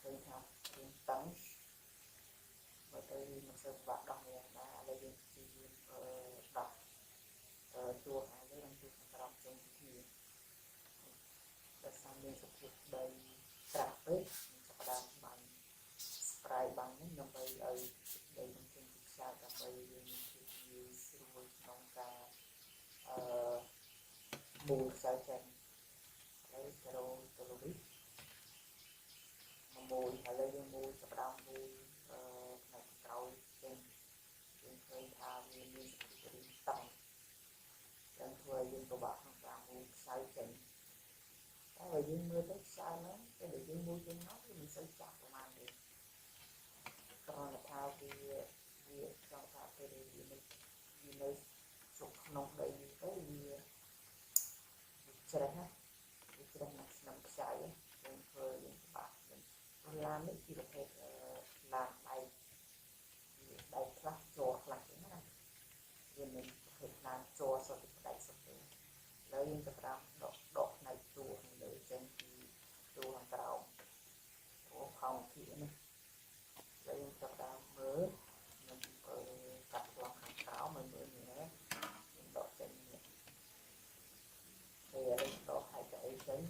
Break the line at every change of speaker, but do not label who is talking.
ឃើញថាយើងតឹងបើទៅមិនសូវបាក់ដោះយ៉ាងណាឥឡូវយើងព្យាយាមដោះជួរខាងលើនិងជួរខាងក្រោមចេញពីគ្នាដោយសារមានសភាពដីក្រាស់ពេកយើងចាប់ផ្ដើមបាញ់ spray បាញ់នេះដើម្បីឲ្យដីនឹងចេញពីខ្យល់ដើម្បីយើងមានភាពងាយស្រួលក្នុងការមូលខ្យល់ចេញហើយទៅនេះមូលឥឡូវយើងមូលចាប់ផ្ដើមមូលផ្នែកក្រោយចេញយើងឃើញថាវាមានសភាពរីកតឹងដែលធ្វើឲ្យយើងពិបាកក្នុងការមូលខ្សែចេញតែបើយើងមើលទៅខ្សែហ្នឹងពេលដែលយើងមូលចេញមកវាមិនសូវចាស់ប្រហែលទេគ្រាន់តែថាវាចង់ថាពេលវានៅស្រុកក្នុងដីនេះទៅវាច្រេះណាវាច្រេះនឹងស្នឹមខ្សែយើងធ្វើយើងពិបាកឡាននេះជាប្រភេទឡានដៃខ្លះជ័រខ្លះហ្នឹងណាវាមានប្រភេទឡានជ័រសុទ្ធតែសុទ្ធទេឥឡូវយើងចាប់ផ្ដើមដកផ្នែកជួរខាងលើចេញពីជួរខាងក្រោមអូខំពីនេះឥឡូវយើងចាប់ផ្ដើមមើលខ្ញុំកាត់ប្លង់ខាងក្រោមឲ្យមើលនេះណាខ្ញុំដកចេញនេះពេលឥឡូវដកហើយតែអីចេញ